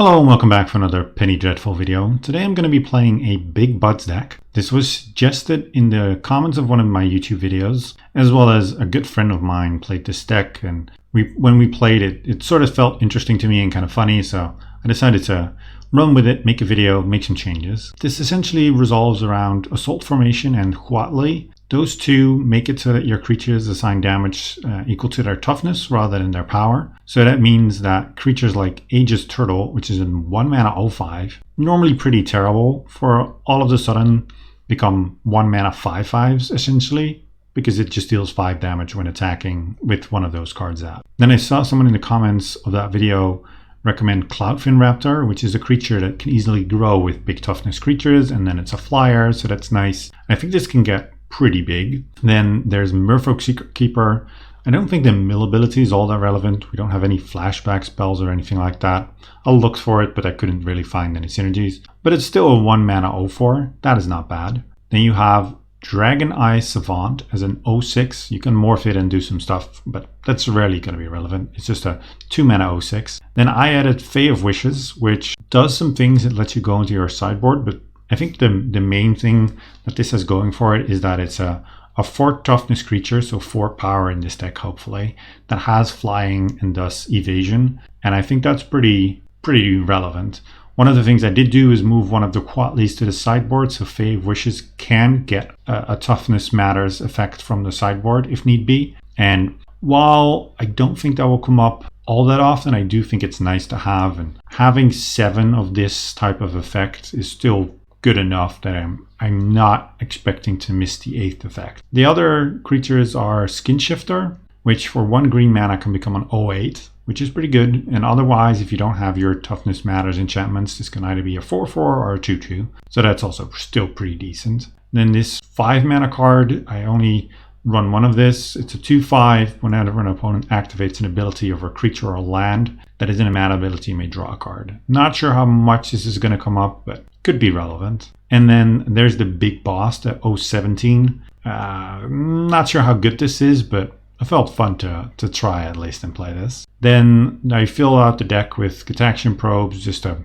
Hello and welcome back for another Penny Dreadful video. Today I'm going to be playing a Big Buds deck. This was suggested in the comments of one of my YouTube videos, as well as a good friend of mine played this deck, and when we played it, it sort of felt interesting to me and kind of funny, so I decided to run with it, make a video, make some changes. This essentially resolves around Assault Formation and Huatli. Those two make it so that your creatures assign damage equal to their toughness rather than their power. So that means that creatures like Aegis Turtle, which is in 1 mana 0/5, normally pretty terrible, for all of a sudden become 1 mana 5/5s essentially, because it just deals 5 damage when attacking with one of those cards out. Then I saw someone in the comments of that video recommend Cloudfin Raptor, which is a creature that can easily grow with big toughness creatures, and then it's a flyer, so that's nice. I think this can get pretty big. Then there's Merfolk Secret Keeper. I don't think the mill ability is all that relevant. We don't have any flashback spells or anything like that. I'll look for it, but I couldn't really find any synergies. But it's still a 1 mana 0/4. That is not bad. Then you have Dragon Eye Savant as an 0/6. You can morph it and do some stuff, but that's rarely going to be relevant. It's just a 2 mana 0/6. Then I added Fae of Wishes, which does some things. It lets you go into your sideboard, but I think the main thing that this has going for it is that it's a 4 toughness creature, so 4 power in this deck hopefully, that has flying and thus evasion, and I think that's pretty relevant. One of the things I did do is move one of the Huatlis to the sideboard, so Fae of Wishes can get a Toughness Matters effect from the sideboard if need be. And while I don't think that will come up all that often, I do think it's nice to have, and having 7 of this type of effect is still good enough that I'm not expecting to miss the 8th effect. The other creatures are Skin Shifter, which for 1 green mana can become an 0/8, which is pretty good. And otherwise, if you don't have your Toughness Matters enchantments, this can either be a 4/4 or a 2/2. So that's also still pretty decent. Then this 5 mana card, I only run one of this. It's a 2/5. Whenever an opponent activates an ability of a creature or land that is in a mana ability, you may draw a card. Not sure how much this is going to come up, but could be relevant. And then there's the big boss, the 0/17. Not sure how good this is, but it felt fun to try at least and play this. Then I fill out the deck with Gataxian Probes just to,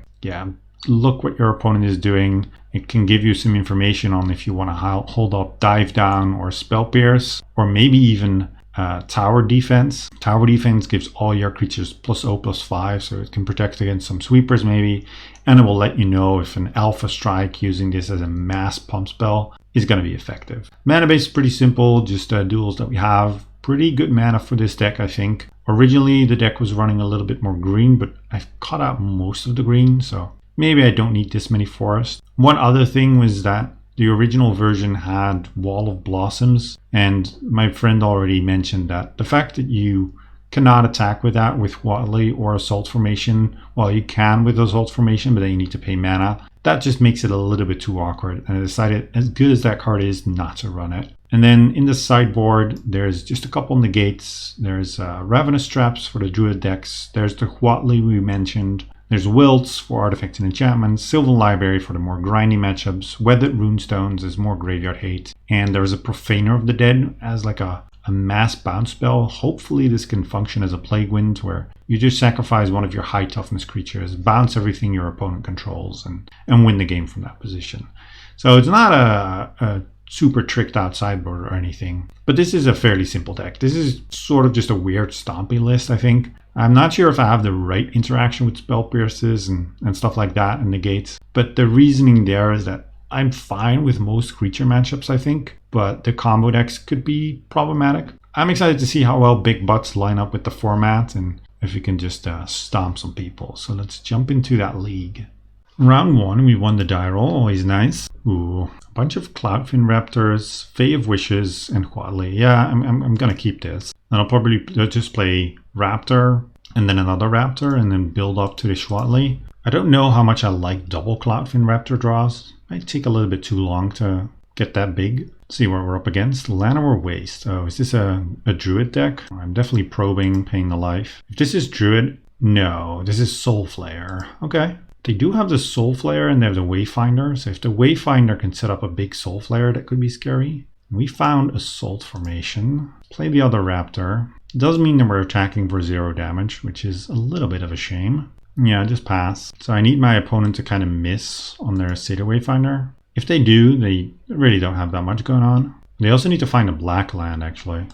look what your opponent is doing. It can give you some information on if you want to hold up Dive Down or Spell Pierce, or maybe even Tower Defense. Tower Defense gives all your creatures +0/+5, so it can protect against some sweepers maybe, and it will let you know if an Alpha Strike using this as a mass pump spell is going to be effective. Mana base is pretty simple, just duels that we have. Pretty good mana for this deck, I think. Originally the deck was running a little bit more green, but I've cut out most of the green, so maybe I don't need this many forests. One other thing was that the original version had Wall of Blossoms, and my friend already mentioned that the fact that you cannot attack with that with Huatli or Assault Formation, well, you can with Assault Formation, but then you need to pay mana. That just makes it a little bit too awkward, and I decided, as good as that card is, not to run it. And then in the sideboard, there's just a couple negates. There's Ravenous Traps for the Druid decks. There's the Huatli we mentioned. There's Wilts for artifacts and enchantments, Sylvan Library for the more grindy matchups, Weathered Runestones as more graveyard hate, and there's a Profaner of the Dead as like a mass bounce spell. Hopefully this can function as a Plague Wind, where you just sacrifice one of your high toughness creatures, bounce everything your opponent controls, and win the game from that position. So it's not a super tricked out sideboard or anything, but this is a fairly simple deck. This is sort of just a weird stompy list, I think. I'm not sure if I have the right interaction with Spell Pierces and stuff like that and negates, but the reasoning there is that I'm fine with most creature matchups, I think, but the combo decks could be problematic. I'm excited to see how well Big Butts line up with the format and if we can just stomp some people. So let's jump into that league. Round 1, we won the die roll, always nice. Ooh, a bunch of Cloudfin Raptors, Fae of Wishes, and Huatli. Yeah, I'm gonna keep this. And I'll probably just play Raptor, and then another Raptor, and then build up to the Huatli. I don't know how much I like double Cloudfin Raptor draws. Might take a little bit too long to get that big. Let's see what we're up against. Llanowar Waste. Oh, is this a Druid deck? I'm definitely probing, paying the life. If this is Druid, no, this is Soulflayer. Okay. They do have the Soulflayer and they have the Wayfinder, so if the Wayfinder can set up a big Soulflayer, that could be scary. We found Assault Formation. Play the other Raptor. It does mean that we're attacking for 0 damage, which is a little bit of a shame. Yeah, just pass. So I need my opponent to kind of miss on their Seder Wayfinder. If they do, they really don't have that much going on. They also need to find a black land, actually.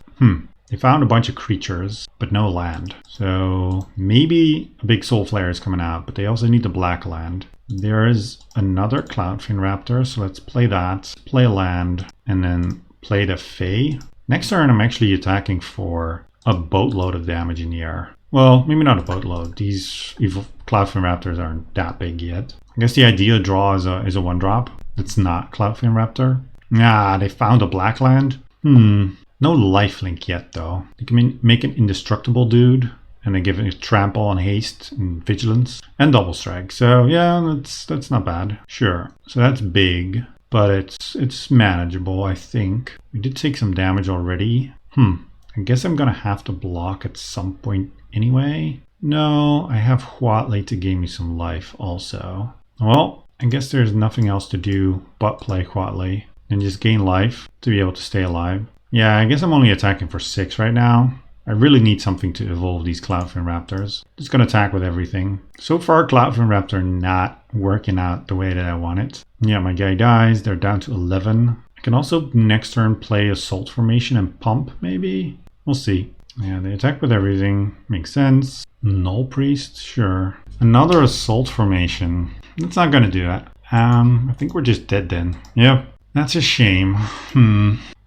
They found a bunch of creatures, but no land. So maybe a big Soulflayer is coming out, but they also need the black land. There is another Cloudfin Raptor, so let's play that. Play a land, and then play the Fae. Next turn, I'm actually attacking for a boatload of damage in the air. Well, maybe not a boatload. These evil Cloudfin Raptors aren't that big yet. I guess the ideal draw is a 1-drop. It's not Cloudfin Raptor. Ah, they found a black land. No lifelink yet, though. They can make an indestructible dude, and they give it a trample on haste and vigilance and double strike. So yeah, that's not bad. Sure. So that's big, but it's manageable, I think. We did take some damage already. I guess I'm gonna have to block at some point anyway. No, I have Huatley to gain me some life also. Well, I guess there's nothing else to do but play Huatley and just gain life to be able to stay alive. Yeah, I guess I'm only attacking for 6 right now. I really need something to evolve these Cloudfin Raptors. Just gonna attack with everything. So far, Cloudfin Raptor not working out the way that I want it. Yeah, my guy dies. They're down to 11. I can also next turn play Assault Formation and Pump, maybe? We'll see. Yeah, they attack with everything. Makes sense. Null Priest, sure. Another Assault Formation. That's not gonna do that. I think we're just dead then. Yep. That's a shame.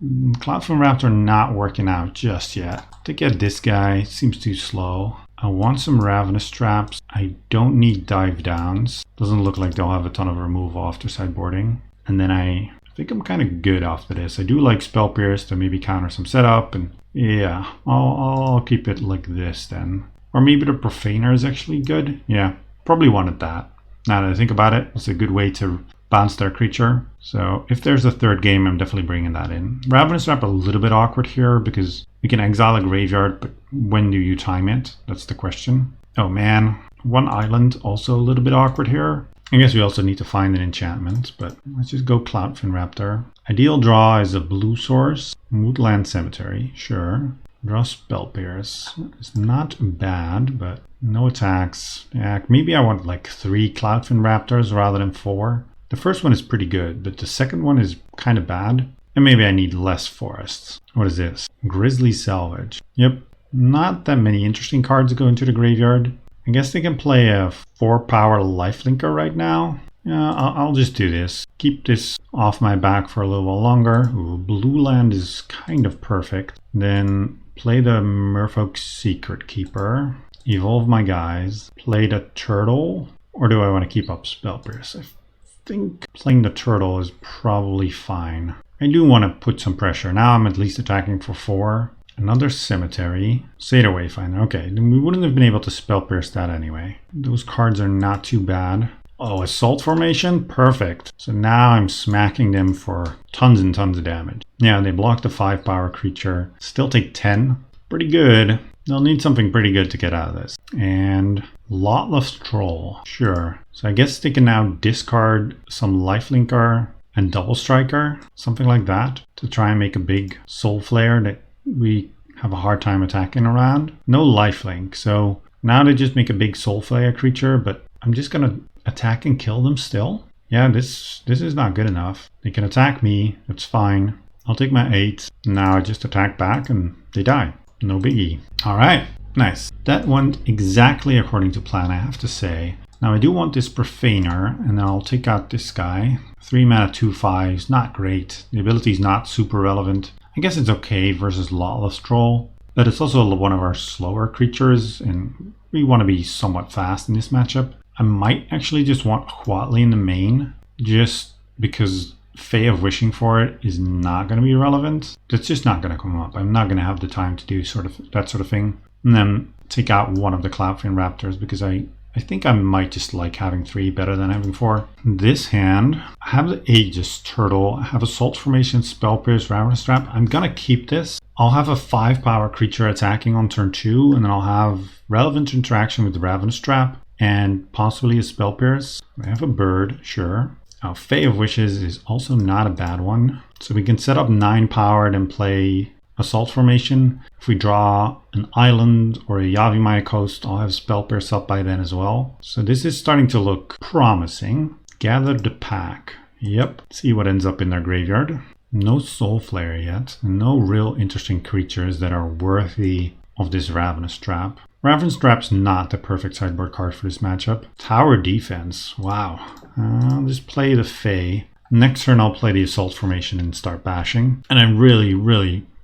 Cloudfin Raptor not working out just yet. To get this guy seems too slow. I want some Ravenous Traps. I don't need Dive Downs. Doesn't look like they'll have a ton of removal after sideboarding. And then I think I'm kind of good after this. I do like Spell Pierce to maybe counter some setup. And yeah, I'll keep it like this then. Or maybe the Profaner is actually good. Yeah, probably wanted that. Now that I think about it, it's a good way to bounce their creature. So if there's a third game, I'm definitely bringing that in. Ravenous Trap a little bit awkward here because we can exile a graveyard, but when do you time it? That's the question. Oh man, 1 island also a little bit awkward here. I guess we also need to find an enchantment, but let's just go Cloudfin Raptor. Ideal draw is a blue source. Woodland Cemetery, sure. Draw Spell Pierce. It's not bad, but no attacks. Yeah, maybe I want like 3 Cloudfin Raptors rather than 4. The first one is pretty good, but the second one is kind of bad. And maybe I need less forests. What is this? Grizzly Salvage. Yep, not that many interesting cards go into the graveyard. I guess they can play a 4-power lifelinker right now. Yeah, I'll just do this. Keep this off my back for a little while longer. Ooh, blue land is kind of perfect. Then play the Merfolk Secret Keeper. Evolve my guys. Play the turtle. Or do I want to keep up Spell Pierce? I think playing the turtle is probably fine. I do want to put some pressure. Now I'm at least attacking for 4. Another Cemetery. Seder Wayfinder. Okay, then we wouldn't have been able to Spell Pierce that anyway. Those cards are not too bad. Oh, Assault Formation? Perfect. So now I'm smacking them for tons and tons of damage. Yeah, they blocked a 5-power creature. Still take 10. Pretty good. They'll need something pretty good to get out of this. And Lotless Troll. Sure. So I guess they can now discard some Lifelinker and Double Striker. Something like that. To try and make a big Soulflayer that we have a hard time attacking around. No lifelink. So now they just make a big Soulflayer creature. But I'm just going to attack and kill them still. Yeah, this is not good enough. They can attack me. It's fine. I'll take my 8. Now I just attack back and they die. No biggie. All right, nice. That went exactly according to plan, I have to say. Now I do want this Profaner, and then I'll take out this guy. 3 mana, 2/5s, not great. The ability is not super relevant. I guess it's okay versus Lotless Troll, but it's also one of our slower creatures, and we want to be somewhat fast in this matchup. I might actually just want Huatley in the main, just because Fae of Wishing for it is not going to be relevant. It's just not going to come up. I'm not going to have the time to do that sort of thing. And then take out one of the Cloudfin Raptors because I think I might just like having 3 better than having 4. This hand, I have the Aegis Turtle. I have Assault Formation, Spell Pierce, Ravenous Trap. I'm going to keep this. I'll have a 5-power creature attacking on turn 2, and then I'll have relevant interaction with the Ravenous Trap and possibly a Spell Pierce. I have a bird, sure. Fae of Wishes is also not a bad one. So we can set up 9 power and play assault formation. If we draw an island or a Yavimaya coast, I'll have Spell Pierce up by then as well. So this is starting to look promising. Gather the pack. Yep, see what ends up in their graveyard. No Soulflayer yet. No real interesting creatures that are worthy of this Ravenous Trap. Ravenous Trap's not the perfect sideboard card for this matchup. Tower Defense. Wow. I'll just play the Fae. Next turn I'll play the Assault formation and start bashing. And I really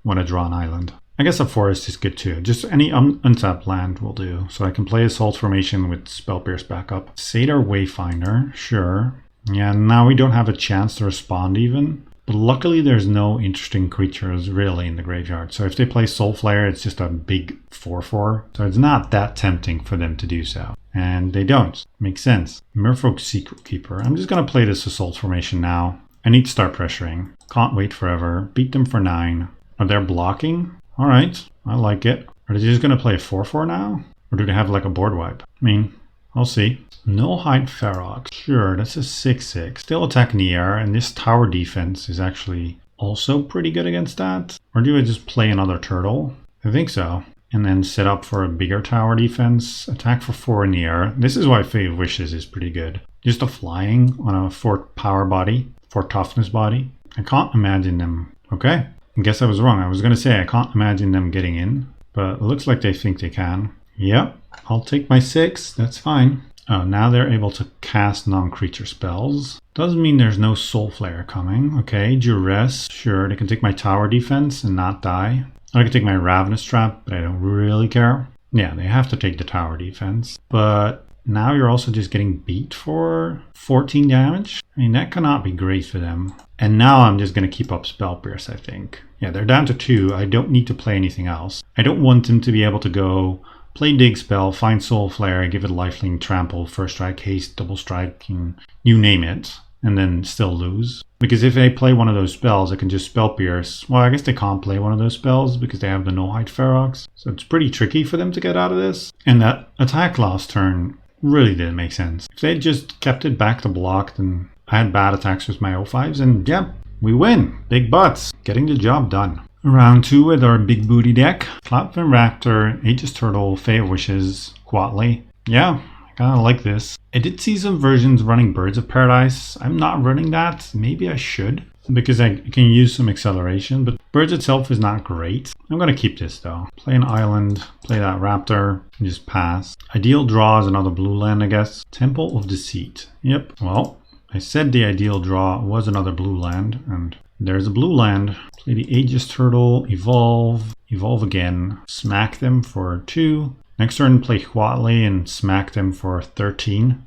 want to draw an island. I guess a forest is good too. Just any untapped land will do. So I can play Assault formation with Spell Pierce backup. Satyr Wayfinder. Sure. Yeah, now we don't have a chance to respond even. But luckily there's no interesting creatures really in the graveyard. So if they play Soulflayer, it's just a big 4/4. So it's not that tempting for them to do so. And they don't. Makes sense. Merfolk Secret Keeper. I'm just going to play this Assault formation now. I need to start pressuring. Can't wait forever. Beat them for 9. Are they blocking? Alright, I like it. Are they just going to play a 4/4 now? Or do they have like a board wipe? I mean, I'll see. Nullhide Ferox. Sure, that's a 6/6. Still attack in the air, and this tower defense is actually also pretty good against that. Or do I just play another turtle? I think so. And then set up for a bigger tower defense. Attack for 4 in the air. This is why Fae of Wishes is pretty good. Just a flying on a 4 power body, 4 toughness body. I can't imagine them. Okay, I guess I was wrong. I was going to say I can't imagine them getting in, but it looks like they think they can. Yep, I'll take my 6. That's fine. Oh, now they're able to cast non-creature spells. Doesn't mean there's no Soulflayer coming. Okay, Duress. Sure, they can take my tower defense and not die. I can take my Ravenous Trap, but I don't really care. Yeah, they have to take the tower defense. But now you're also just getting beat for 14 damage. I mean, that cannot be great for them. And now I'm just going to keep up Spell Pierce, I think. Yeah, they're down to 2. I don't need to play anything else. I don't want them to be able to go play Dig Spell, find Soulflayer, give it Lifelink, Trample, First Strike, Haste, Double Strike, and you name it, and then still lose. Because if they play one of those spells, I can just Spell Pierce. Well, I guess they can't play one of those spells because they have the Nullhide Ferox. So it's pretty tricky for them to get out of this. And that attack last turn really didn't make sense. If they just kept it back to block, then I had bad attacks with my O5s, and yeah, we win. Big butts. Getting the job done. Round 2 with our big booty deck. Cloudfin Raptor, Aegis Turtle, Fae of Wishes, Quatley. Yeah, I kind of like this. I did see some versions running Birds of Paradise. I'm not running that. Maybe I should, because I can use some acceleration, but Birds itself is not great. I'm going to keep this though. Play an island, play that Raptor, and just pass. Ideal draw is another blue land, I guess. Temple of Deceit. Yep, well, I said the ideal draw was another blue land, and there's a blue land. Play the Aegis Turtle, evolve again, smack them for 2. Next turn, play Quatley and smack them for 13.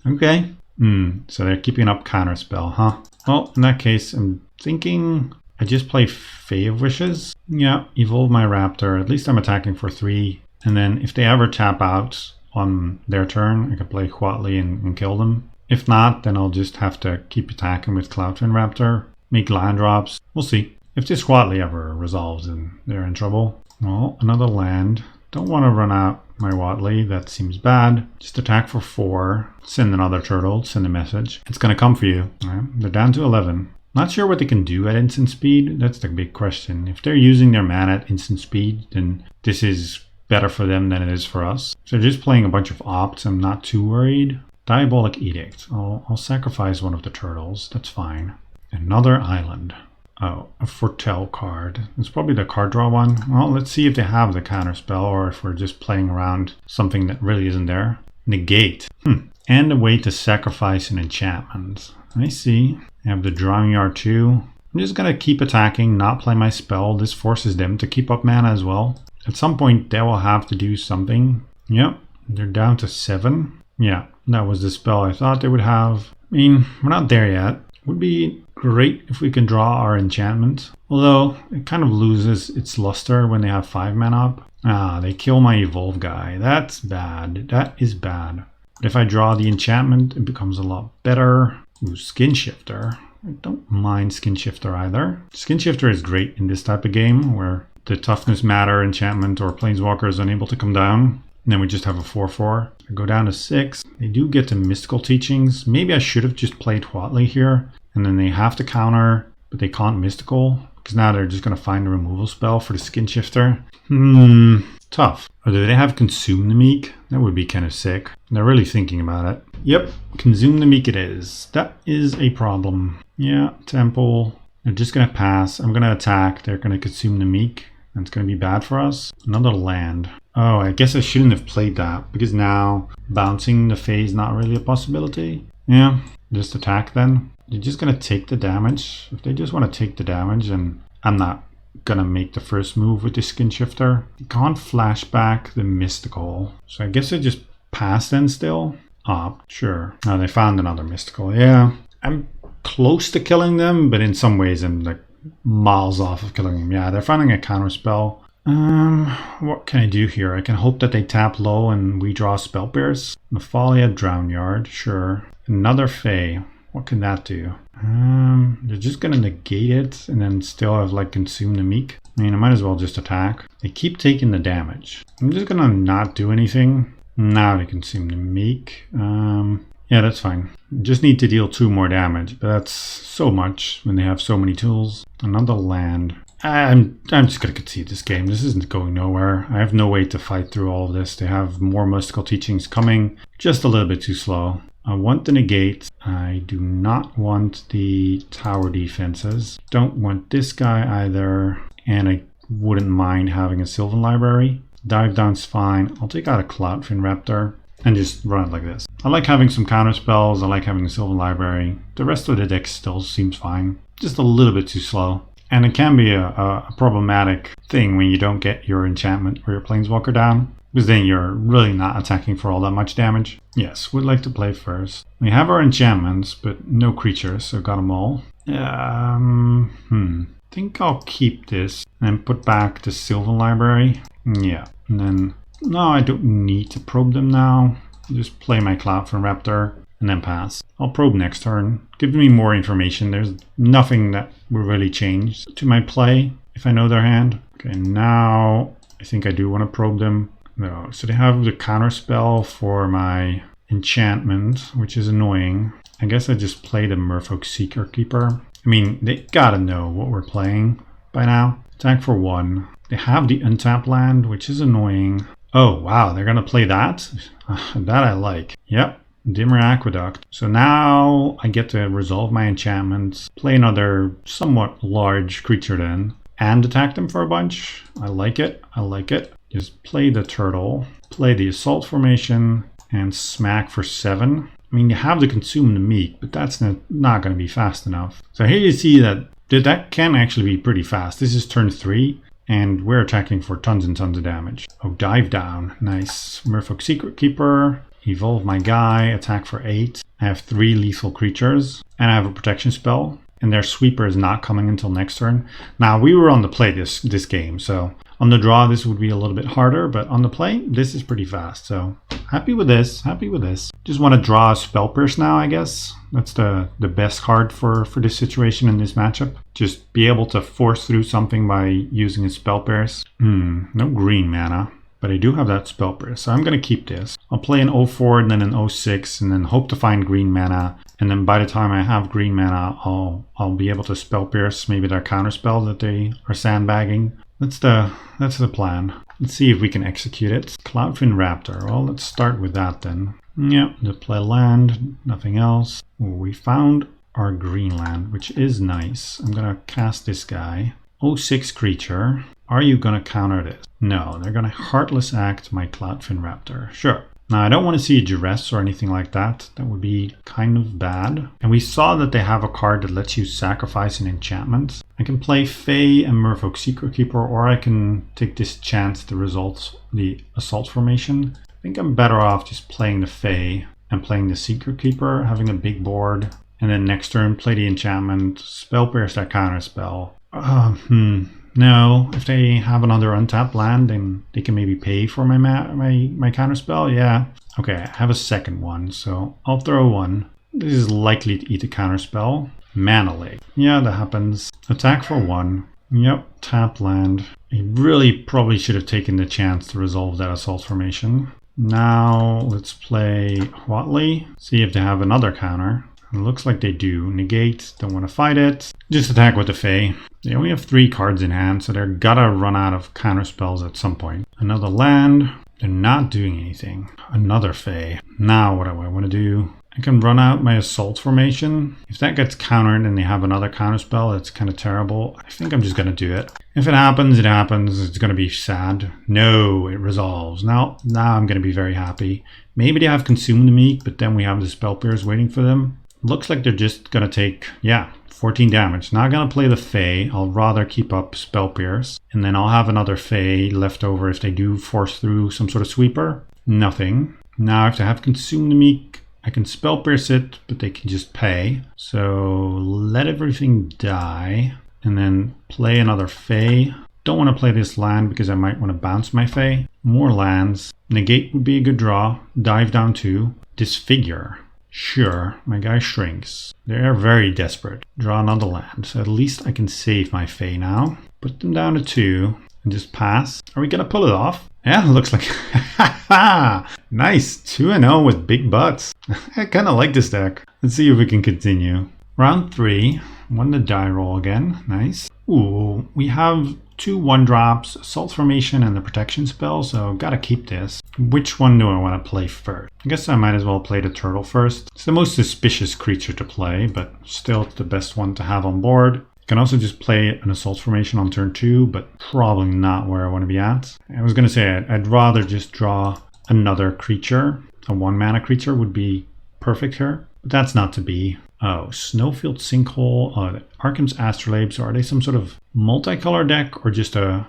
Okay. So they're keeping up Counterspell, huh? Well, in that case, I'm thinking I just play Fae of Wishes. Yeah, evolve my Raptor. At least I'm attacking for 3. And then if they ever tap out on their turn, I can play Quatley and kill them. If not, then I'll just have to keep attacking with Cloudfin Raptor. Make land drops. We'll see. If this Quatley ever resolves, then they're in trouble. Well, another land. Don't want to run out my Quatley. That seems bad. Just attack for 4. Send another turtle. Send a message. It's going to come for you. Right? They're down to 11. Not sure what they can do at instant speed. That's the big question. If they're using their mana at instant speed, then this is better for them than it is for us. So just playing a bunch of opts. I'm not too worried. Diabolic Edict. I'll sacrifice one of the turtles. That's fine. Another island. Oh, a Foretell card. It's probably the card draw one. Well, let's see if they have the counterspell or if we're just playing around something that really isn't there. Negate. And a way to sacrifice an enchantment. I see. I have the Drawing Yard too. I'm just going to keep attacking, not play my spell. This forces them to keep up mana as well. At some point, they will have to do something. Yep, they're down to 7. Yeah, that was the spell I thought they would have. I mean, we're not there yet. Would be great if we can draw our enchantment. Although, it kind of loses its luster when they have 5 mana up. Ah, they kill my Evolve guy. That's bad. That is bad. But if I draw the enchantment, it becomes a lot better. Ooh, Skin Shifter. I don't mind Skin Shifter either. Skin Shifter is great in this type of game where the Toughness Matter enchantment or Planeswalker is unable to come down. And then we just have a 4/4. I go down to 6. They do get to Mystical Teachings. Maybe I should have just played Quatley here. And then they have to counter, but they can't Mystical. Because now they're just going to find a removal spell for the Skin Shifter. Tough. Or do they have Consume the Meek? That would be kind of sick. They're really thinking about it. Yep, Consume the Meek it is. That is a problem. Yeah, Temple. They're just going to pass. I'm going to attack. They're going to Consume the Meek. That's going to be bad for us. Another land. Oh, I guess I shouldn't have played that. Because now bouncing the Fae is not really a possibility. Yeah, just attack then. They're just going to take the damage. If they just want to take the damage, then I'm not going to make the first move with the Skin Shifter. You can't flashback the Mystical. So I guess I just pass then still. Sure. Now they found another Mystical. Yeah, I'm close to killing them, but in some ways I'm like miles off of killing them. Yeah, they're finding a counter spell. What can I do here? I can hope that they tap low and we draw Spell Pierce. Nephalia, Drown Yard. Sure. Another Fae. What can that do? They're just gonna negate it and then still have like Consume the Meek. I mean, I might as well just attack. They keep taking the damage. I'm just gonna not do anything. Now they Consume the Meek. Yeah, that's fine. Just need to deal 2 more damage, but that's so much when they have so many tools. Another land. I'm just gonna concede this game. This isn't going nowhere. I have no way to fight through all of this. They have more mystical teachings coming. Just a little bit too slow. I want the negate. I do not want the tower defenses. Don't want this guy either. And I wouldn't mind having a Sylvan Library. Dive down's fine. I'll take out a Cloudfin Raptor and just run it like this. I like having some counter spells. I like having a Sylvan Library. The rest of the deck still seems fine. Just a little bit too slow. And it can be a problematic thing when you don't get your enchantment or your Planeswalker down. Because then you're really not attacking for all that much damage. Yes, would like to play first. We have our enchantments, but no creatures, so got them all. Think I'll keep this and put back the Sylvan Library. Yeah, and then... No, I don't need to probe them now. Just play my Cloudfin Raptor and then pass. I'll probe next turn. Give me more information. There's nothing that will really change to my play if I know their hand. Okay, now I think I do want to probe them. No, so they have the counter spell for my enchantment, which is annoying. I guess I just play the Merfolk Seeker Keeper. I mean, they gotta know what we're playing by now. Attack for 1. They have the untap land, which is annoying. Oh, wow, they're gonna play that? That I like. Yep, Dimir Aqueduct. So now I get to resolve my enchantments, play another somewhat large creature then, and attack them for a bunch. I like it, I like it. Just play the turtle, play the assault formation, and smack for 7. I mean, you have to Consume the Meek, but that's not going to be fast enough. So here you see that that can actually be pretty fast. This is turn 3, and we're attacking for tons and tons of damage. Oh, dive down. Nice. Merfolk Secret Keeper. Evolve my guy. Attack for 8. I have 3 lethal creatures, and I have a protection spell. And their sweeper is not coming until next turn. Now, we were on the play this game, so on the draw this would be a little bit harder, but on the play, this is pretty fast. So happy with this, happy with this. Just want to draw a Spell Pierce now, I guess. That's the best card for this situation in this matchup. Just be able to force through something by using a Spell Pierce. No green mana. But I do have that Spell Pierce, so I'm going to keep this. I'll play an 04 and then an 06 and then hope to find green mana. And then by the time I have green mana, I'll be able to Spell Pierce maybe their counterspell that they are sandbagging. That's the plan. Let's see if we can execute it. Cloudfin Raptor. Well, let's start with that then. Yep, to play land, nothing else. Ooh, we found our green land, which is nice. I'm going to cast this guy. 06 creature. Are you going to counter this? No, they're going to Heartless Act my Cloudfin Raptor. Sure. Now, I don't want to see a duress or anything like that. That would be kind of bad. And we saw that they have a card that lets you sacrifice an enchantment. I can play Fae and Merfolk Secret Keeper, or I can take this chance to result the Assault Formation. I think I'm better off just playing the Fae and playing the Secret Keeper, having a big board, and then next turn play the enchantment, Spell Pierce that counter spell. No, if they have another untapped land, then they can maybe pay for my counterspell. Yeah. Okay, I have a second one, so I'll throw one. This is likely to eat a counterspell. Mana Lake. Yeah, that happens. Attack for 1. Yep, tap land. I really probably should have taken the chance to resolve that assault formation. Now let's play Huatli. See if they have another counter. It looks like they do. Negate, don't want to fight it. Just attack with the Fae. They only have 3 cards in hand, so they're gotta run out of counter spells at some point. Another land. They're not doing anything. Another Fae. Now what do I want to do? I can run out my Assault formation. If that gets countered and they have another counter spell, that's kind of terrible. I think I'm just going to do it. If it happens, it happens. It's going to be sad. No, it resolves. Now I'm going to be very happy. Maybe they have Consume the Meek, but then we have the Spell Pierce waiting for them. Looks like they're just going to take, 14 damage. Not going to play the Fae. I'll rather keep up Spell Pierce. And then I'll have another Fae left over if they do force through some sort of sweeper. Nothing. Now if they have Consume the Meek, I can Spell Pierce it, but they can just pay. So let everything die. And then play another Fae. Don't want to play this land because I might want to bounce my Fae. More lands. Negate would be a good draw. Dive down 2. Disfigure. Sure, my guy shrinks. They're very desperate. Draw another land, so at least I can save my Fae now. Put them down to 2 and just pass. Are we gonna pull it off? Yeah, looks like nice, 2-0 with big butts. I kinda like this deck. Let's see if we can continue. Round 3, won the die roll again, nice. Ooh, we have 2 1-drops, Assault Formation and the Protection spell, so gotta keep this. Which one do I want to play first? I guess I might as well play the turtle first. It's the most suspicious creature to play, but still it's the best one to have on board. You can also just play an Assault Formation on turn 2, but probably not where I want to be at. I was going to say I'd rather just draw another creature. A 1-mana creature would be perfect here, but that's not to be. Oh, Snowfield Sinkhole, Arkham's Astrolabe. So are they some sort of multicolor deck or just a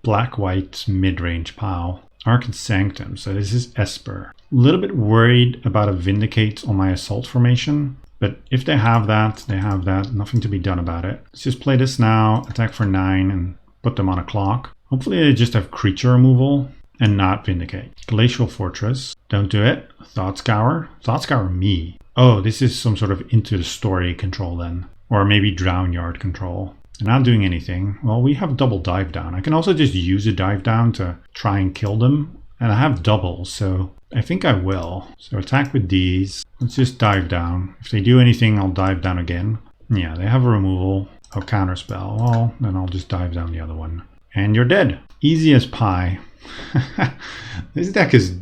black-white mid-range pile? Arcane Sanctum, so this is Esper. A little bit worried about a Vindicate on my Assault Formation, but if they have that, they have that. Nothing to be done about it. Let's just play this now, attack for 9, and put them on a clock. Hopefully they just have creature removal and not Vindicate. Glacial Fortress, don't do it. Thought Scour. Thought Scour me. Oh, this is some sort of Into the Story control then. Or maybe Drown Yard control. They're not doing anything. Well, we have double dive down. I can also just use a dive down to try and kill them. And I have doubles, so I think I will. So attack with these. Let's just dive down. If they do anything, I'll dive down again. Yeah, they have a removal. A counter spell. Well, then I'll just dive down the other one. And you're dead. Easy as pie. This deck is...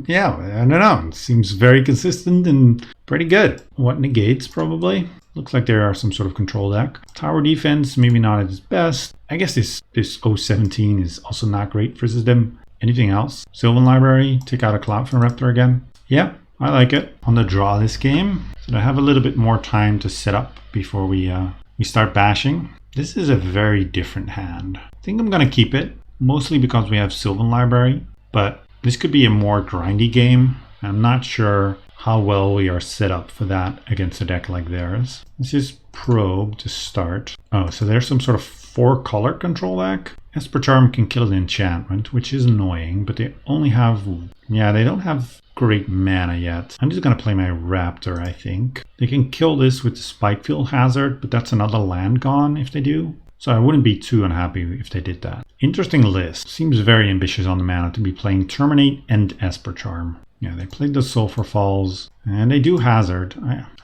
yeah, I don't know. It seems very consistent and pretty good. What negates, probably? Looks like there are some sort of control deck. Tower defense, maybe not at its best. I guess this 017 is also not great versus them. Anything else? Sylvan Library, take out a Cloudfin Raptor again. Yeah, I like it. On the draw this game, so I have a little bit more time to set up before we start bashing. This is a very different hand. I think I'm gonna keep it, mostly because we have Sylvan Library, but this could be a more grindy game. I'm not sure how well we are set up for that against a deck like theirs. Let's just probe to start. Oh, so there's some sort of 4-color control deck. Esper Charm can kill an enchantment, which is annoying, but they only have... yeah, they don't have great mana yet. I'm just going to play my Raptor, I think. They can kill this with the Spikefield Hazard, but that's another land gone if they do. So I wouldn't be too unhappy if they did that. Interesting list. Seems very ambitious on the mana to be playing Terminate and Esper Charm. Yeah, they played the Sulphur Falls, and they do Hazard.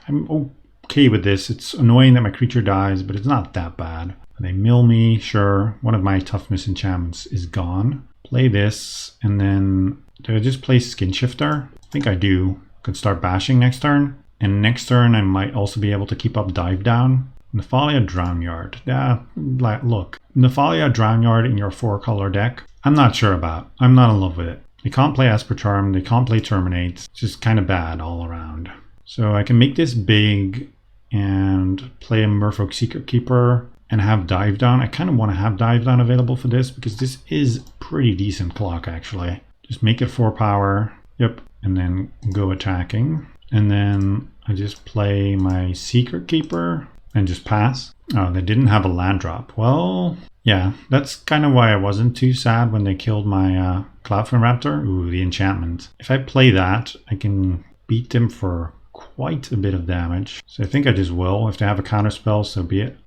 I'm okay with this. It's annoying that my creature dies, but it's not that bad. They mill me, sure. One of my Toughness enchantments is gone. Play this, and then do I just play Skin Shifter? I think I do. Could start bashing next turn. And next turn I might also be able to keep up Dive Down. Nephalia Drown Yard. Yeah, look. Nephalia Drown Yard in your 4-color deck, I'm not sure about. I'm not in love with it. They can't play Esper Charm, they can't play Terminate. It's just kind of bad all around. So I can make this big and play a Merfolk Secret Keeper and have Dive Down. I kind of want to have Dive Down available for this because this is pretty decent clock actually. Just make it 4 power. Yep. And then go attacking. And then I just play my Secret Keeper and just pass. Oh, they didn't have a land drop. Well, yeah, that's kind of why I wasn't too sad when they killed my Cloudfin Raptor. Ooh, the enchantment. If I play that, I can beat them for quite a bit of damage. So I think I just will. If they have a counter spell, so be it.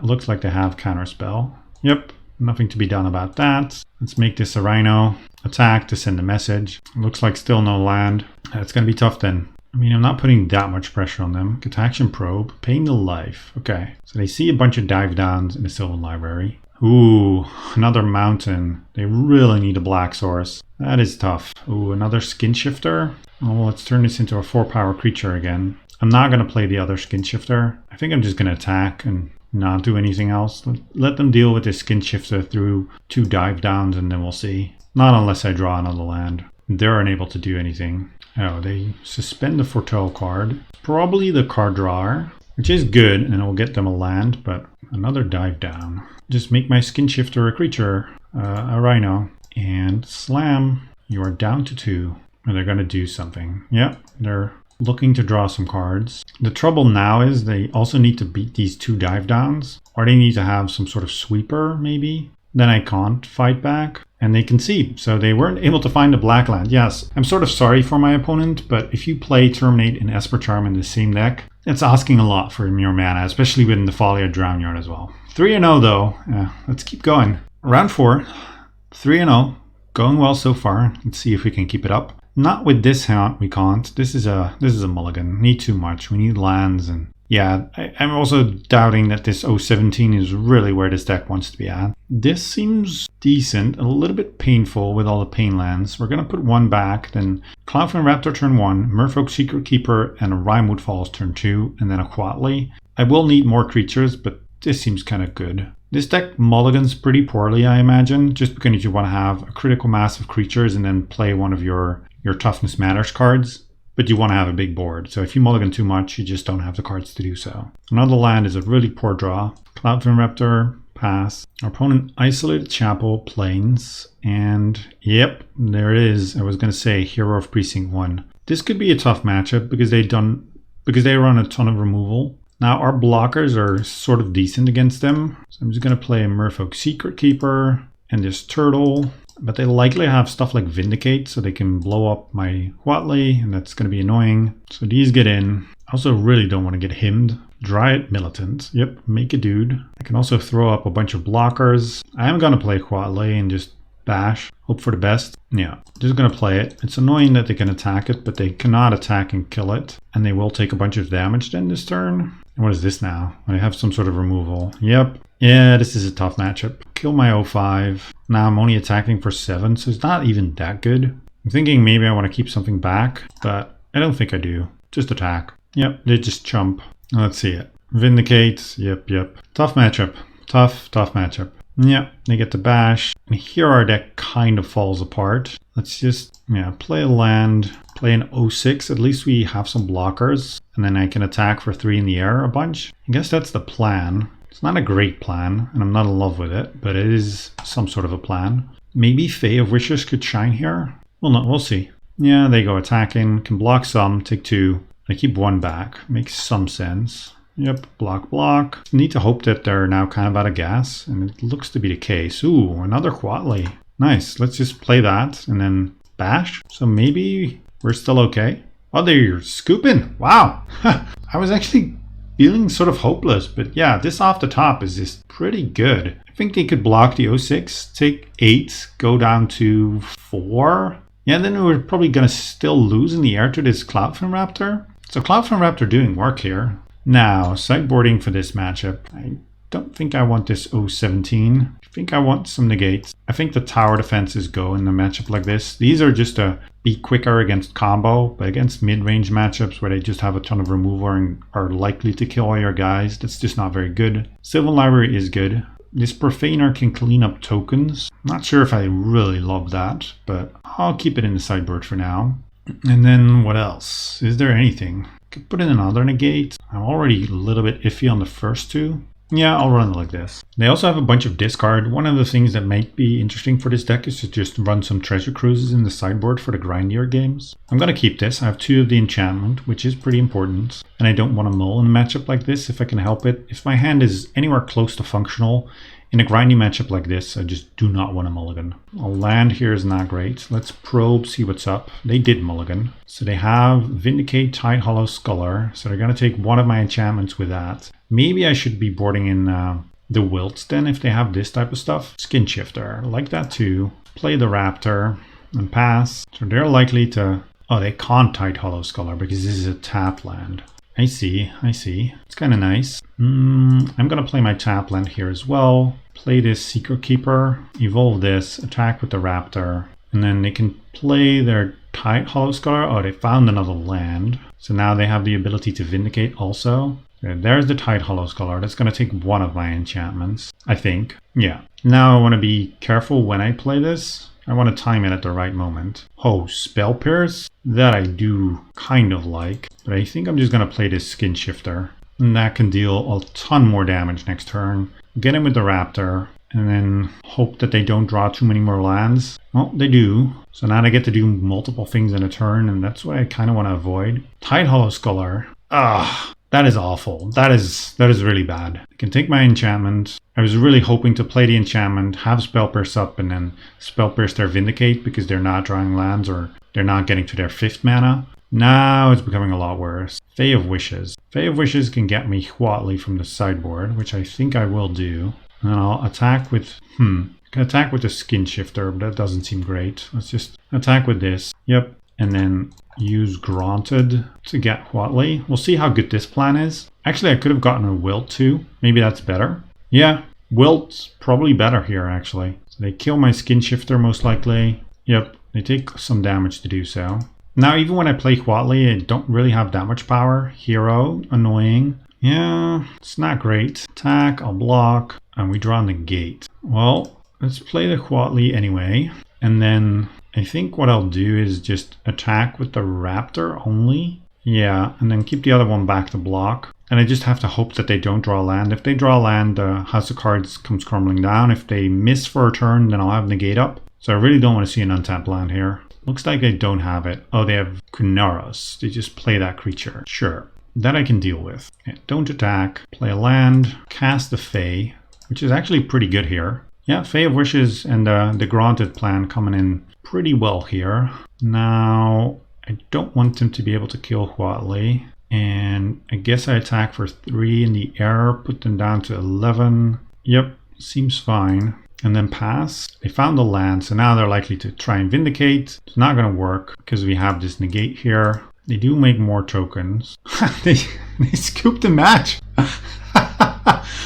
Looks like they have counter spell. Yep, Nothing to be done about that. Let's make this a Rhino. Attack to send a message. Looks like still no land. That's going to be tough then. I mean, I'm not putting that much pressure on them. Action Probe. Paying the life. Okay. So they see a bunch of dive downs in the Sylvan Library. Ooh, another mountain. They really need a black source. That is tough. Ooh, another Skin Shifter. Oh, let's turn this into a 4-power creature again. I'm not going to play the other Skin Shifter. I think I'm just going to attack and not do anything else. Let them deal with this Skin Shifter through 2 dive downs and then we'll see. Not unless I draw another land. They're unable to do anything. Oh, they suspend the Foretell card. Probably the card drawer, which is good, and it will get them a land, but another dive down. Just make my Skin Shifter a creature, a Rhino, and slam. You are down to 2. And they're going to do something. Yep, they're looking to draw some cards. The trouble now is they also need to beat these 2 dive downs, or they need to have some sort of sweeper, maybe. Then I can't fight back. And they concede, so they weren't able to find a black land. Yes, I'm sort of sorry for my opponent, but if you play Terminate and Esper Charm in the same deck, it's asking a lot from your mana, especially with the Thalia Drownyard as well. 3-0 though. Let's keep going. Round 4, 3-0, going well so far. Let's see if we can keep it up. Not with this hand, we can't. This is a mulligan. Need too much. We need lands and yeah, I'm also doubting that this 017 is really where this deck wants to be at. This seems decent, a little bit painful with all the pain lands. We're going to put 1 back, then Cloudfin Raptor turn 1, Merfolk Secret Keeper, and a Rimewood Falls turn 2, and then a Quatley. I will need more creatures, but this seems kind of good. This deck mulligans pretty poorly, I imagine, just because you want to have a critical mass of creatures and then play one of your Toughness Matters cards. But you want to have a big board, so if you mulligan too much, you just don't have the cards to do so. Another land is a really poor draw. Cloudfin Raptor, pass. Our opponent isolated Chapel, Plains, and yep, there it is. I was going to say Hero of Precinct 1. This could be a tough matchup because they run a ton of removal. Now our blockers are sort of decent against them, so I'm just going to play a Merfolk Secret Keeper and this Turtle. But they likely have stuff like Vindicate, so they can blow up my Quatley, and that's going to be annoying. So these get in. I also really don't want to get himmed. Dryad Militant. Yep, make a dude. I can also throw up a bunch of blockers. I am going to play Quatley and just bash. Hope for the best. Yeah, just going to play it. It's annoying that they can attack it, but they cannot attack and kill it. And they will take a bunch of damage then this turn. And what is this now? I have some sort of removal. Yep. Yeah, this is a tough matchup. Kill my 05. Now I'm only attacking for 7, so it's not even that good. I'm thinking maybe I want to keep something back, but I don't think I do. Just attack. Yep, they just chump. Let's see it. Vindicate. Yep. Tough matchup. Tough matchup. Yep, they get the bash. And here our deck kind of falls apart. Let's just, play a land. Play an 06. At least we have some blockers. And then I can attack for 3 in the air a bunch. I guess that's the plan. It's not a great plan, and I'm not in love with it, but it is some sort of a plan. Maybe Fae of Wishes could shine here? Well, no, we'll see. Yeah, they go attacking, can block some, take 2. I keep 1 back. Makes some sense. Yep, block. Need to hope that they're now kind of out of gas, and it looks to be the case. Ooh, another Quatley. Nice, let's just play that, and then bash. So maybe we're still okay. Oh, they're scooping. Wow. I was actually feeling sort of hopeless, but yeah, this off the top is just pretty good. I think they could block the 06, take 8, go down to 4. Yeah, then we're probably going to still lose in the air to this Cloudfin Raptor. So Cloudfin Raptor doing work here. Now, sideboarding for this matchup. I don't think I want this 017. I think I want some negates. I think the tower defenses go in a matchup like this. These are just to be quicker against combo, but against mid-range matchups where they just have a ton of removal and are likely to kill all your guys, that's just not very good. Sylvan Library is good. This Profaner can clean up tokens. Not sure if I really love that, but I'll keep it in the sideboard for now. And then what else? Is there anything? Could put in another negate. I'm already a little bit iffy on the first 2. Yeah, I'll run it like this. They also have a bunch of discard. One of the things that might be interesting for this deck is to just run some treasure cruises in the sideboard for the grindier games. I'm going to keep this. I have 2 of the enchantment, which is pretty important. And I don't want to mull in a matchup like this if I can help it. If my hand is anywhere close to functional, in a grindy matchup like this, I just do not want to mulligan. A land here is not great. Let's probe, see what's up. They did mulligan. So they have Vindicate, Tide Hollow, Sculler. So they're going to take one of my enchantments with that. Maybe I should be boarding in the wilts then if they have this type of stuff. Skin Shifter, like that too. Play the Raptor and pass. So they're likely to... Oh, they can't Tide Hollow Scholar because this is a tap land. I see. It's kind of nice. I'm going to play my tap land here as well. Play this Secret Keeper, evolve this, attack with the Raptor, and then they can play their Tide Hollow Scholar. Oh, they found another land. So now they have the ability to Vindicate also. There's the Tide Hollow Scholar. That's going to take one of my enchantments, I think. Yeah. Now I want to be careful when I play this. I want to time it at the right moment. Oh, Spell Pierce? That I do kind of like. But I think I'm just going to play this Skin Shifter. And that can deal a ton more damage next turn. Get him with the Raptor. And then hope that they don't draw too many more lands. Well, they do. So now they get to do multiple things in a turn. And that's what I kind of want to avoid. Tide Hollow Scholar. That is awful. That is really bad. I can take my enchantment. I was really hoping to play the enchantment, have Spell Pierce up, and then Spell Pierce their Vindicate because they're not drawing lands or they're not getting to their 5th mana. Now it's becoming a lot worse. Fae of Wishes. Fae of Wishes can get me Huatli from the sideboard, which I think I will do. And I'll attack with... I can attack with the Skin Shifter, but that doesn't seem great. Let's just attack with this. Yep. And then use Granted to get Huatli. We'll see how good this plan is. Actually, I could have gotten a Wilt too. Maybe that's better. Yeah, Wilt's probably better here, actually. So they kill my Skin Shifter most likely. Yep, they take some damage to do so. Now, even when I play Huatli, I don't really have that much power. Hero, annoying. Yeah, it's not great. Attack, I'll block, and we draw Negate. Well, let's play the Huatli anyway. And then I think what I'll do is just attack with the Raptor only. Yeah, and then keep the other one back to block. And I just have to hope that they don't draw land. If they draw land, the House of Cards comes crumbling down. If they miss for a turn, then I'll have Negate up. So I really don't want to see an untapped land here. Looks like I don't have it. Oh, they have Kunaros. They just play that creature. Sure. That I can deal with. Okay, don't attack. Play a land. Cast the Fae, which is actually pretty good here. Yeah, Fae of Wishes and the Granted plan coming in pretty well here. Now, I don't want them to be able to kill Huatli. And I guess I attack for 3 in the air, put them down to 11. Yep, seems fine. And then pass. They found the land, so now they're likely to try and Vindicate. It's not going to work because we have this Negate here. They do make more tokens. they scooped the match.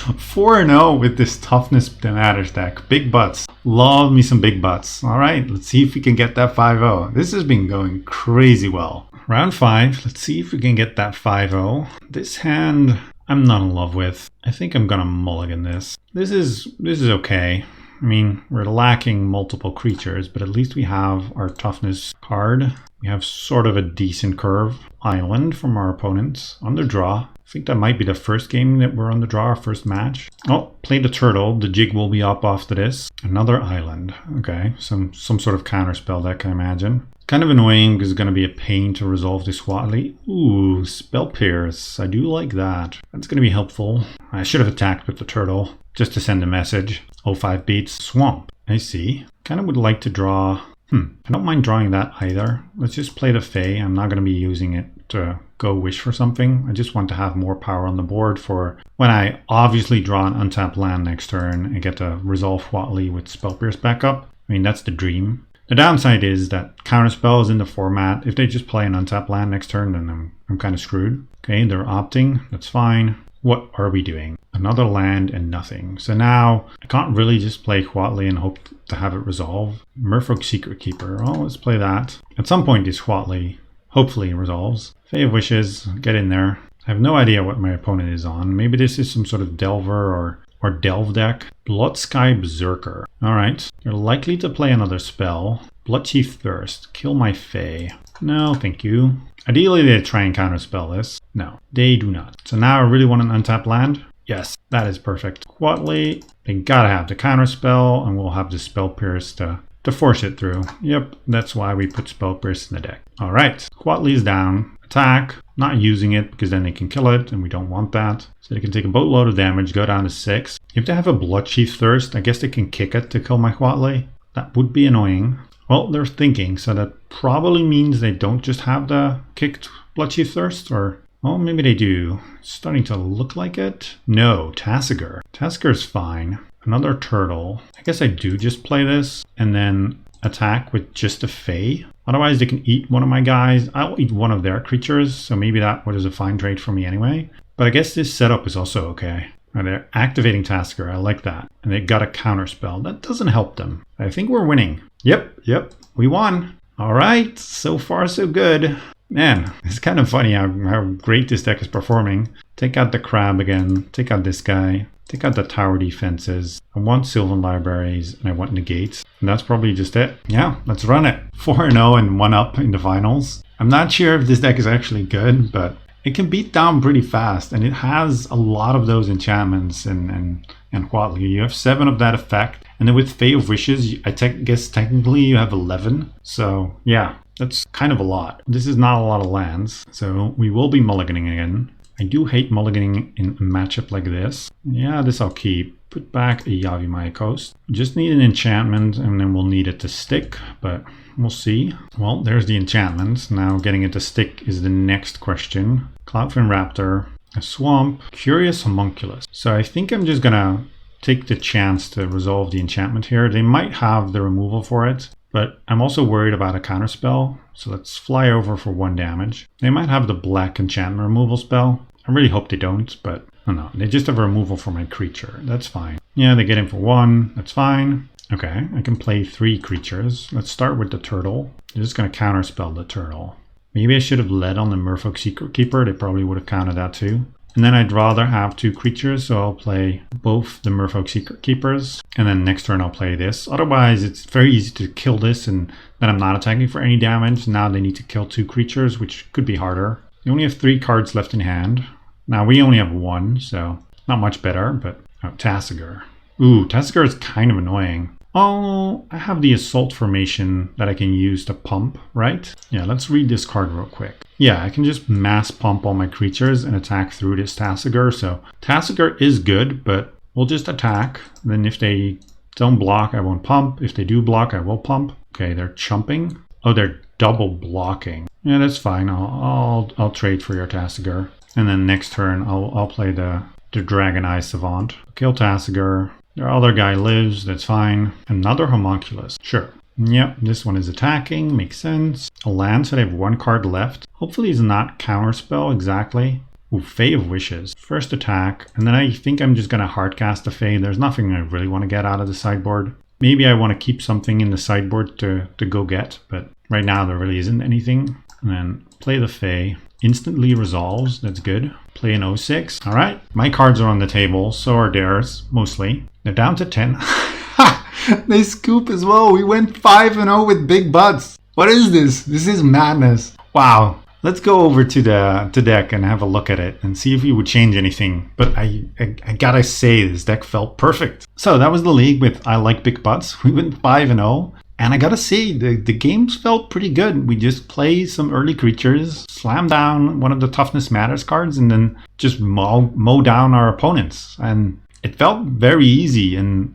4-0 with this Toughness Dimir deck. Big butts. Love me some big butts. All right, let's see if we can get that 5-0. This has been going crazy well. Round 5, let's see if we can get that 5-0. This hand, I'm not in love with. I think I'm gonna mulligan this. This is okay. I mean, we're lacking multiple creatures, but at least we have our Toughness card. We have sort of a decent curve. Island from our opponents on the draw. I think that might be the first game that we're on the draw, our first match. Oh, play the turtle. The jig will be up after this. Another island. Okay, some sort of counter spell deck, I imagine. Kind of annoying because it's going to be a pain to resolve this Huatli. Ooh, Spell Pierce. I do like that. That's going to be helpful. I should have attacked with the turtle just to send a message. 05 beats Swamp. I see. Kind of would like to draw... I don't mind drawing that either. Let's just play the Fae. I'm not going to be using it to go wish for something. I just want to have more power on the board for when I obviously draw an untapped land next turn and get to resolve Huatli with Spell Pierce backup. I mean, that's the dream. The downside is that Counterspell is in the format. If they just play an untapped land next turn, then I'm kind of screwed. Okay, they're opting. That's fine. What are we doing? Another land and nothing. So now I can't really just play Huatli and hope to have it resolve. Merfolk Secret Keeper. Oh, let's play that. At some point this Huatli hopefully resolves. Fae of Wishes, get in there. I have no idea what my opponent is on. Maybe this is some sort of Delver or Delve deck. Bloodsky Berserker. Alright, they're likely to play another spell. Bloodchief Thirst. Kill my Fae. No, thank you. Ideally they try and counterspell this. No, they do not. So now I really want an untapped land. Yes, that is perfect. Huatli, they gotta have the counterspell, and we'll have the Spell Pierce to force it through. Yep, that's why we put Spell Pierce in the deck. Alright, Huatli is down. Attack. Not using it because then they can kill it, and we don't want that. So they can take a boatload of damage, go down to 6. If they have a Bloodchief Thirst, I guess they can kick it to kill my Huatli. That would be annoying. Well, they're thinking, so that probably means they don't just have the kicked Bloodchief Thirst, or Well, maybe they do. It's starting to look like it. No, Tasigur. Tasigur's fine. Another turtle. I guess I do just play this and then attack with just a Fae. Otherwise, they can eat one of my guys. I'll eat one of their creatures, so maybe that was a fine trade for me anyway. But I guess this setup is also okay. They're activating Tasigur. I like that. And they got a counter spell. That doesn't help them. I think we're winning. Yep, we won. All right, so far so good. Man, it's kind of funny how great this deck is performing. Take out the crab again. Take out this guy. Take out the tower defenses. I want Sylvan Libraries and I want negates. And that's probably just it. Yeah, let's run it. 4-0 and 1-up in the finals. I'm not sure if this deck is actually good, but it can beat down pretty fast. And it has a lot of those enchantments and Huatli. You have 7 of that effect. And then with Fae of Wishes, I guess technically you have 11. So yeah, that's kind of a lot. This is not a lot of lands. So we will be mulliganing again. I do hate mulliganing in a matchup like this. Yeah, this I'll keep. Put back a Yavimaya Coast. Just need an enchantment and then we'll need it to stick, but we'll see. Well, there's the enchantment. Now getting it to stick is the next question. Cloudfin Raptor, a Swamp, Curious Homunculus. So I think I'm just gonna take the chance to resolve the enchantment here. They might have the removal for it, but I'm also worried about a counterspell. So let's fly over for 1 damage. They might have the black enchantment removal spell. I really hope they don't, but I don't know. They just have a removal for my creature. That's fine. Yeah, they get in for 1. That's fine. Okay, I can play 3 creatures. Let's start with the turtle. I'm just going to counterspell the turtle. Maybe I should have led on the Merfolk Secret Keeper. They probably would have countered that too. And then I'd rather have 2 creatures, so I'll play both the Merfolk Secret Keepers. And then next turn I'll play this. Otherwise, it's very easy to kill this and then I'm not attacking for any damage. Now they need to kill 2 creatures, which could be harder. You only have 3 cards left in hand. Now we only have 1, so not much better, but Tasigur. Ooh, Tasigur is kind of annoying. Oh, I have the Assault Formation that I can use to pump, right? Yeah, let's read this card real quick. Yeah, I can just mass pump all my creatures and attack through this Tasigur. So Tasigur is good, but we'll just attack. Then if they don't block, I won't pump. If they do block, I will pump. Okay, they're chumping. Oh, they're double blocking. Yeah, that's fine. I'll trade for your Tasigur. And then next turn, I'll play the Dragon Eye Savant. Kill Tasigur. Their other guy lives, that's fine. Another Homunculus, sure. Yep, this one is attacking, makes sense. A land, so they have 1 card left. Hopefully it's not counterspell exactly. Ooh, Fae of Wishes. First attack, and then I think I'm just going to hardcast the Fae. There's nothing I really want to get out of the sideboard. Maybe I want to keep something in the sideboard to go get, but right now there really isn't anything. And then play the Fae. Instantly resolves, that's good. Play an 06. All right, my cards are on the table, so are theirs, mostly. They're down to 10. They scoop as well. We went 5-0 with big butts. What is this? This is madness. Wow. Let's go over to the deck and have a look at it and see if we would change anything. But I gotta say, this deck felt perfect. So that was the league with I Like Big Butts. We went 5-0. And I gotta say, the games felt pretty good. We just play some early creatures, slam down one of the Toughness Matters cards, and then just mow down our opponents. And it felt very easy, and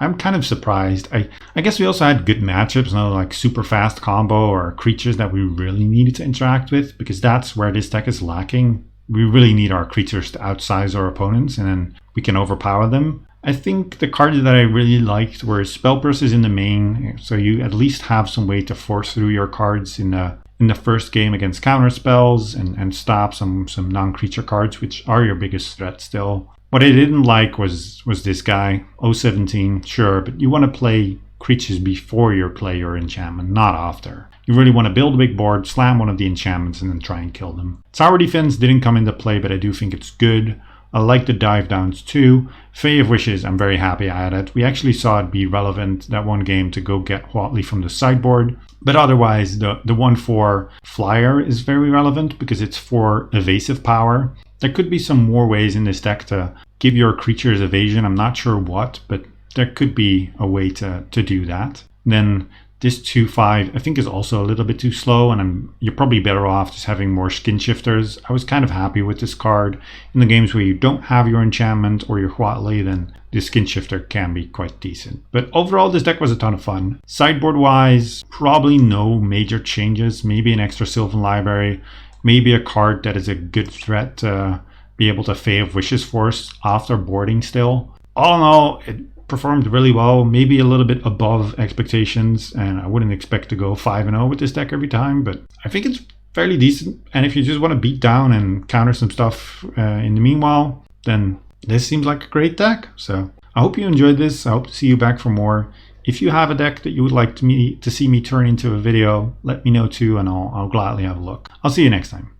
I'm kind of surprised. I guess we also had good matchups, like super fast combo or creatures that we really needed to interact with, because that's where this deck is lacking. We really need our creatures to outsize our opponents, and then we can overpower them. I think the cards that I really liked were Spell Bursters in the main, so you at least have some way to force through your cards in the first game against counter spells and stop some non-creature cards, which are your biggest threat still. What I didn't like was this guy, 017, sure, but you want to play creatures before you play your enchantment, not after. You really want to build a big board, slam one of the enchantments, and then try and kill them. Tower Defense didn't come into play, but I do think it's good. I like the dive downs too. Fae of Wishes, I'm very happy I had it. We actually saw it be relevant that one game to go get Huatli from the sideboard. But otherwise, the 1/4 flyer is very relevant because it's for evasive power. There could be some more ways in this deck to give your creatures evasion. I'm not sure what, but there could be a way to do that. Then this 2/5 I think is also a little bit too slow, and you're probably better off just having more skin shifters. I was kind of happy with this card. In the games where you don't have your enchantment or your Huatli, then the skin shifter can be quite decent. But overall, this deck was a ton of fun. Sideboard wise, probably no major changes, maybe an extra Sylvan Library. maybe a card that is a good threat to be able to Fae of Wishes Force after boarding still. All in all, it performed really well, maybe a little bit above expectations, and I wouldn't expect to go 5-0 with this deck every time, but I think it's fairly decent. And if you just want to beat down and counter some stuff in the meanwhile, then this seems like a great deck. So I hope you enjoyed this. I hope to see you back for more. If you have a deck that you would like to see me turn into a video, let me know too, and I'll gladly have a look. I'll see you next time.